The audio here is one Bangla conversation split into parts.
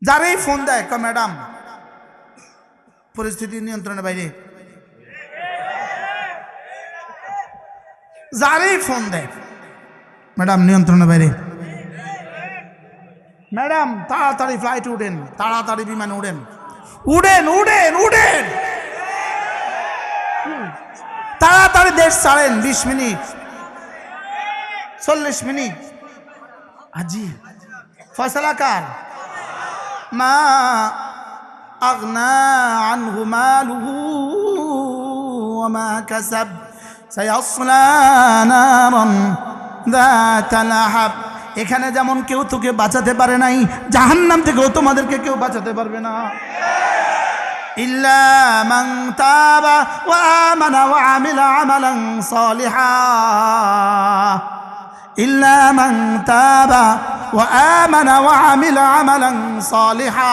যারাই ফোন দেয় ম্যাডাম পরিস্থিতি নিয়ন্ত্রণের বাইরে, যারাই ফোন দেয় ম্যাডাম নিয়ন্ত্রণের বাইরে, ম্যাডাম তাড়াতাড়ি ফ্লাইটে উঠেন, তাড়াতাড়ি বিমানে উঠেন, উঠেন উঠেন উঠেন, তাড়াতাড়ি দেশ ছাড়েন, 20 মিনিট 40 মিনিট। আজি ফয়সালা কার? মা আগনা আনহু মালুহু ওয়া মা কাসাব সায়াসলা নারান যাতা লাহাব। এখানে যেমন কেউ তোকে বাঁচাতে পারে নাই, জাহান্নাম থেকেও তোমাদেরকে কেউ বাঁচাতে পারবে না। ইল্লা মান তাবা ওয়া আমানা ওয়া আমিলা আমালান সালিহা, ইল্লা মান তাবা ওয়া আমানা ওয়া আমিলা আমালান সালিহা।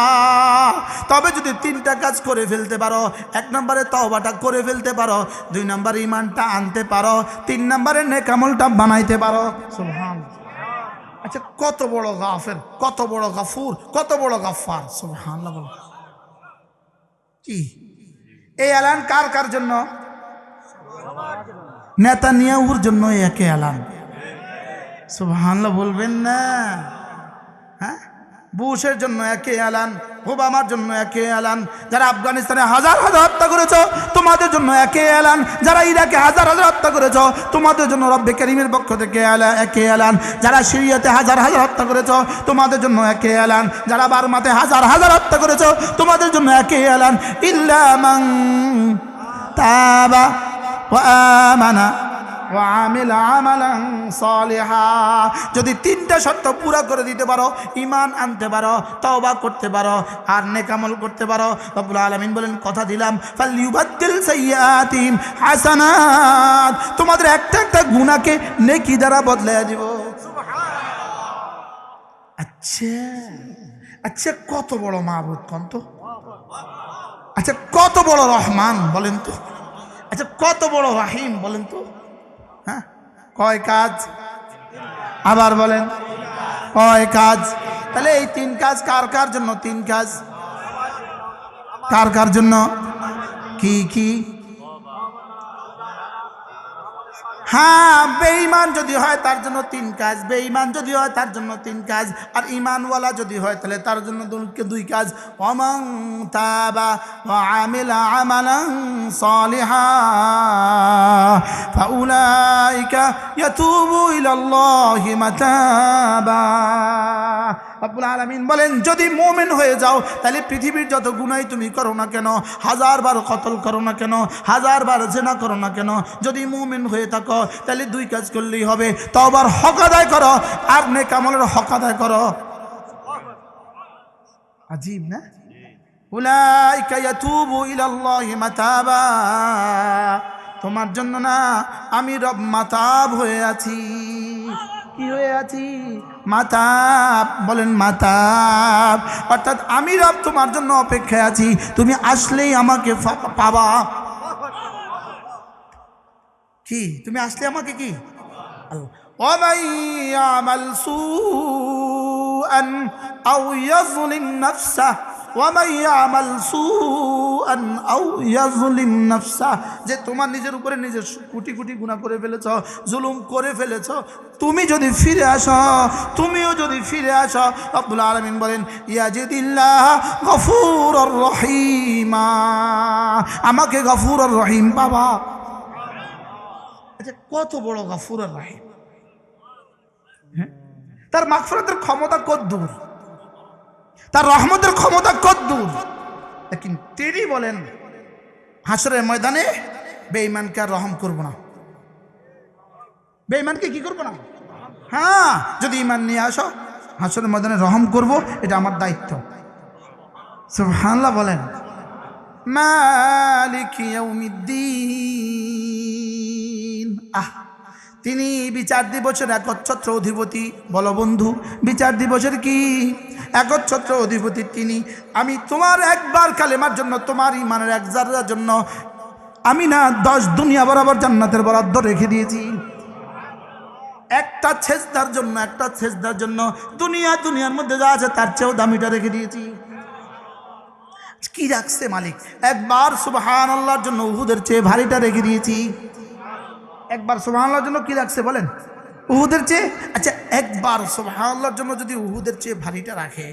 তবে যদি 3টা কাজ করে ফেলতে পারো, 1 নম্বরে তওবাটা করে ফেলতে পারো, 2 নম্বরে ঈমানটা আনতে পারো, 3 নম্বরে নেক আমলটা বানাইতে পারো। সুবহানাল্লাহ। আচ্ছা, কত বড় গাফের, কত বড় গাফুর, কত বড় গাফফার। সুবহানাল্লাহ। কি এই এলান কার কার জন্য? নেতানিয়াহুর জন্য একে এলান। সুবহানাল্লাহ বলবেন না? হ্যাঁ, বুশের জন্য একে এলান, ওবামার জন্য একে এলান, যারা আফগানিস্তানে হাজার হাজার হত্যা করেছ তোমাদের জন্য একে এলান, যারা ইরাকে হাজার হাজার হত্যা করেছ তোমাদের জন্য রব্বে কারীমের পক্ষ থেকে একে এলান, যারা সিরিয়াতে হাজার হাজার হত্যা করেছ তোমাদের জন্য একে এলান, যারা বার্মাতে হাজার হাজার হত্যা করেছ তোমাদের জন্য একে এলান। ইল্লা মান তাবা ওয়া আমানা ওয়া আমিলা আমালান সালিহা। যদি 3টা শর্ত পুরা করে দিতে পারো, ঈমান আনতে পারো, তওবা করতে পারো, আর নেক আমল করতে পারো, রব্বুল আলামিন বলেন কথা দিলাম ফালইউবাদদিল সাইয়্যাতিহিম হাসানাত, তোমাদের একটা একটা গুনাহকে নেকি দ্বারা বদলায়া দিব। আচ্ছা আচ্ছা, কত বড় মাবুদ কোন তো? আচ্ছা, কত বড় রহমান বলেন তো? আচ্ছা, কত বড় রাহিম বলেন তো? হ্যাঁ, কয় কাজ? আবার বলেন, কয় কাজ? তাহলে এই 3 কাজ কার কার জন্য? 3 কাজ কার কার জন্য? কি কি? হ্যাঁ, বেঈমান যদি হয় তার জন্য 3 কাজ, বেঈমান যদি হয় তার জন্য 3 কাজ, আর ঈমানওয়ালা যদি হয় তাহলে তার জন্য 2 কাজ। ওয়ামান তাবা ওয়া আমিলা আমালান সালিহা ফাউলাইকা ইয়াতুবু ইলাল্লাহি মাতাবা। রব্বুল আলামিন বলেন, যদি মুমিন হয়ে যাও তাহলে পৃথিবীর যত গুনাহ তুমি করো না কেন, 1000বার কতল করো না কেন, 1000বার জিনা করো না কেন, যদি মুমিন হয়ে থাকো তাহলে 2 কাজ করলেই হবে, তওবার হক আদায় করো আর নেক আমলের হক আদায় করো। আজীব না? উলাইকা ইয়াতুবু ইলাল্লাহি মাতাবা, তোমার জন্য না আমি রব মাতাব হয়ে আছি। কি হয়ে আছি? মাতাব। বলেন মাতাব। অর্থাৎ আমি রব তোমার জন্য অপেক্ষায় আছি, তুমি আসলেই আমাকে পাবা। কি? তুমি আসলে আমাকে কি? ওয়ামান ইয়ামাল সুআন আও ইয়াযলিম নাফসাহ, ওয়ামান ইয়ামাল সুআন আও ইয়াযলিম নাফসাহ, যে তোমার নিজের উপরে নিজের কোটি কোটি গুনাহ করে ফেলেছ, জুলুম করে ফেলেছ, তুমি যদি ফিরে আসো, তুমিও যদি ফিরে আসো, রব্বুল আলামিন বলেন ইয়াজিদিল্লাহ গফুরুর রহিমা, আমাকে গফুরুর রহিম পাবা। আচ্ছা, কত বড় গফুরুর রহিম! তার মাগফিরাতের ক্ষমতা কত দূর, তার রহমতের ক্ষমতা কত দূর, লেকিন তিনি বলেন হাসরের ময়দানে বেঈমানকে আর রহম করব না। বেঈমানকে কি করব না? হ্যাঁ, যদি ঈমান নিয়ে আসো হাসরের ময়দানে রহম করব, এটা আমার দায়িত্ব। সুবহানাল্লাহ বলেন। মালিক ইয়াউমিদ্দিন, তিনি বিচার দিবসের একচ্ছত্র অধিপতি। বলো বন্ধু, বিচার দিবসের কি একচ্ছত্র অধিপতি তিনি। আমি তোমার একবার কালেমার জন্য, তোমার ঈমানের 1 যারার জন্য আমি না 10 দুনিয়া বরাবর জান্নাতের বরাদ্দ রেখে দিয়েছি। একটা সেজদার জন্য দুনিয়ার মধ্যে যা আছে তার চেয়েও দামিটা রেখে দিয়েছি। কি রাখছে মালিক? একবার সুবহানাল্লাহর জন্য উহুদের চেয়ে ভারীটা রেখে দিয়েছি। একবার সুবহানাল্লাহর জন্য কি রাখছে বলেন? উহুদের চেয়ে। আচ্ছা, একবার সুবহানাল্লাহর জন্য যদি উহুদের চেয়ে ভারীটা রাখে,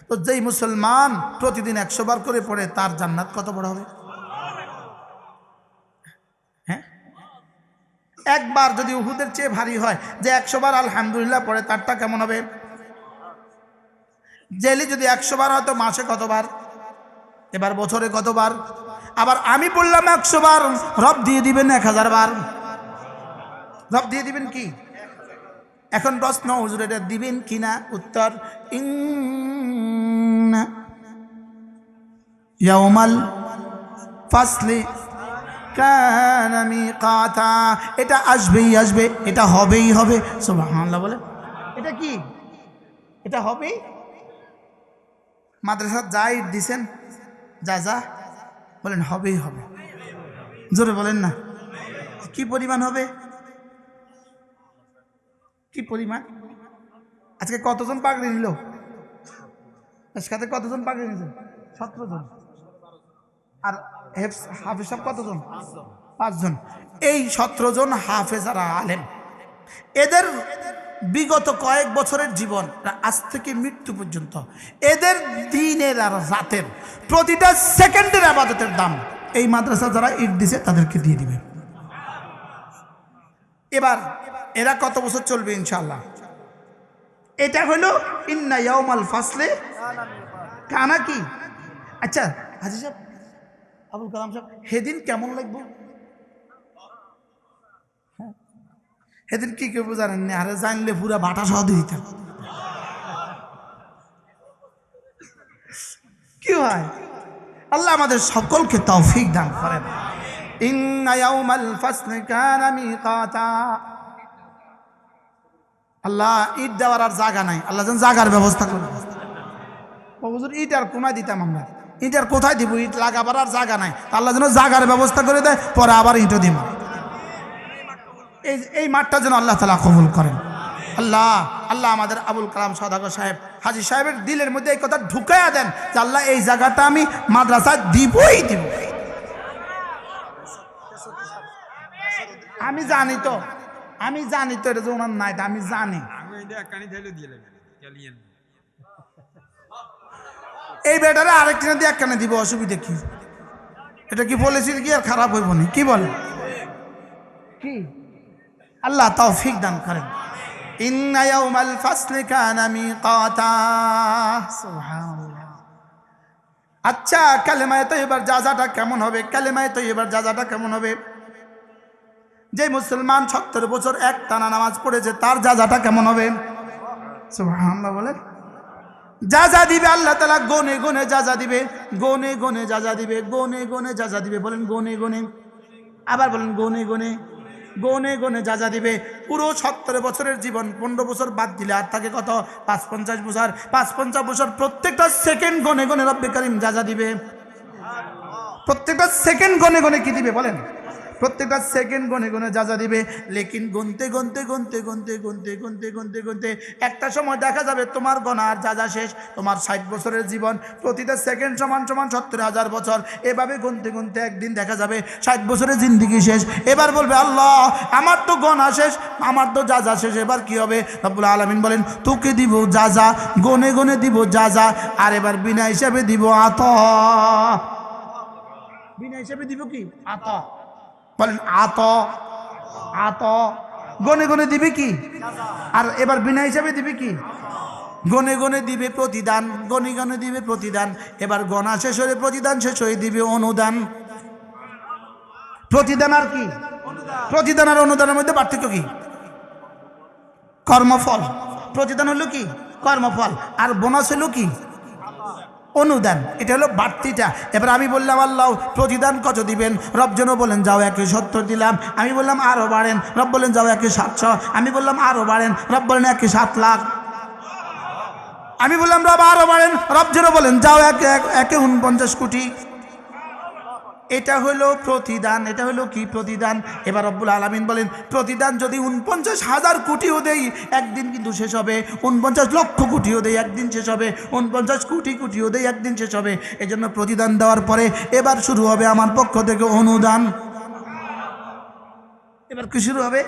তো যেই মুসলমান প্রতিদিন 100 বার করে পড়ে তার জান্নাত কত বড় হবে? হ্যাঁ, একবার যদি উহুদের চেয়ে ভারী হয়, যে 100 বার আলহামদুলিল্লাহ পড়ে তারটা কেমন হবে? জেলি যদি 100 বার হয় তো মাসে কতবার? এবার বছরে কতবার? আবার আমি বললাম 100 বার, রব দিয়ে দিবেন 1000 বার। রব দিয়ে দিবেন কি? এখন প্রশ্ন, হুজুর এটা দিবেন কিনা? উত্তর, ইন্না ইয়াউমাল ফাসলি কানা মিকাতা। এটা আসবে, এটা হবেই হবে। সুবহানাল্লাহ বলে। এটা কি? এটা হবেই। মাদ্রাসা যাই দিছেন, যা বলেন হবেই হবে। জোরে বলেন না, কি পরিমাণ হবে? কি পরিমাণ? আজকে কতজন পাগড়ি নিল? আজকে কতজন পাগড়ি নিয়েছেন? 17 জন। আর হাফেজ সাহেব কতজন? 5 জন। এই 17 জন হাফেজ আর আলেম, এদের বিগত কয়েক বছরের জীবন, আজ থেকে মৃত্যু পর্যন্ত, এদের দিনের আর রাতের প্রতিটা সেকেন্ডের ইবাদতের দাম এই মাদ্রাসা যারা ইট দিছে তাদেরকে দিয়ে দিবে। এবার এরা কত বছর চলবে ইনশাআল্লাহ? এটা হলো ইন্না ইয়াউমাল ফাসলে কানা কি? আচ্ছা হাজী সাহেব, আবুল কালাম সাহেব, সেদিন কেমন লাগবে? সেদিন কি কেউ জানেন না? আরে জানলে পুরা বাটা সহ দিয়ে দিতাম। কি হয়? আল্লাহ আমাদের সকলকে তৌফিক দান করেন। ইন্না ইয়াউমাল ফাসলি কানা মিকাতা। আল্লাহ ঈদ দেওয়ার আর জায়গা নাই, আল্লাহ যেন জায়গার ব্যবস্থা করে। হুজুর ঈদ আর কোনায় দিতাম আমরা, ঈদ আর কোথায় দিব? ঈদ লাগাবার আর জায়গা নাই, আল্লাহ যেন জায়গার ব্যবস্থা করে দেয়, পরে আবার ঈদও দিব। এই মাঠটা যেন আল্লাহ তাআলা কবুল করেন। আল্লাহ আমাদের আবুল কালাম সওদাগর সাহেব, হাজী সাহেবের দিলের মধ্যে এই কথা ঢুকাইয়া দেন যে আল্লাহ এই জায়গাটা আমি মাদ্রাসা দিবই দিব। আমি জানি তো এটা যে ওনার নাই, আমি জানি। এই বেটারে আরেকটা দিয়ে একখানে দিব, অসুবিধা কি? এটা কি বলেছি কি আর খারাপ হইব না? কি বলে? কি আল্লাহ তৌফিক দান করেন। ইন্না ইয়াউমাল ফাসলি কানা মিকাতা। সুবহানাল্লাহ। আচ্ছা, কালেমায়ে তয়্যিবার জাযাটা কেমন হবে? কালেমায়ে তয়্যিবার জাযাটা কেমন হবে? যে মুসলমান 70 বছর একটানা নামাজ পড়েছে তার জাযাটা কেমন হবে? সুবহানাল্লাহ বলেন। যা দিবে আল্লাহ তাআলা গনে গনে যা দিবে, গনে গনে যা দিবে, গনে গনে যা দিবে। বলেন গনে গনে। আবার বলেন গনে গনে। গনে গনে যা দিবে। পুরো 70 বছরের জীবন 15 বছর বাদ দিলে আর থাকে কত? 550 বছর। 550 বছর প্রত্যেকটা সেকেন্ড গনে গনে রব্বে কারীম যা দিবে। প্রত্যেকটা সেকেন্ড গনে গনে কি দিবে বলেন? প্রত্যেকটা সেকেন্ড গনে গনে যা দিবে। লেকিন গুনতে একটা সময় দেখা যাবে তোমার গনা আর যা শেষ। তোমার 60 বছরের জীবন, প্রতিটা সেকেন্ড সমান 70,000 বছর। এভাবে গুনতে একদিন দেখা যাবে 60 বছরের জিন্দেগি শেষ। এবার বলবে আল্লাহ আমার তো গনা শেষ, আমার তো যা শেষ, এবার কি হবে? রব্বুল আলামিন বলেন তোকে দিব যা, গনে গনে দিব যা, আর এবার বিনা হিসাবে দিব আতা। বিনা হিসাবে দিব কি? আতা। বলেন আত। গনে গনে দিবে কি? আর এবার বিনা হিসাবে দিবে কি? গনে গনে দিবে প্রতিদান। গনে গনে দিবে প্রতিদান। এবার গনা শেষ হয়ে প্রতিদান শেষ হয়ে দিবে অনুদান। প্রতিদান আর কি? প্রতিদান আর অনুদানের মধ্যে পার্থক্য কি? কর্মফল। প্রতিদান হলো কি? কর্মফল। আর বোনাস হলো কি? অনুদান। এটা হলো বাড়তিটা। এবার আমি বললাম আল্লাহ প্রতিদান কত দিবেন? রব যেন বলেন যাও 170 দিলাম। আমি বললাম আরো বাড়েন। রব বলেন যাও 700। আমি বললাম আরো বাড়েন। রব বলেন 7 লাখ। আমি বললাম রব আরো বাড়েন। রব যেন বলেন যাও 49 কোটি। এটা হলো প্রতিদান। এটা হলো কি প্রতিদান? এবার রব্বুল আলামিন বলেন প্রতিদান যদি 49,000 কোটিও দেই একদিন কিন্তু শেষ হবে, 49 লক্ষ কোটিও দেই একদিন শেষ হবে, 49 কোটি কোটিও দেই একদিন শেষ হবে। এজন্য প্রতিদান দেওয়ার পরে এবার শুরু হবে আমার পক্ষ থেকে অনুদান। এবার কি শুরু হবে?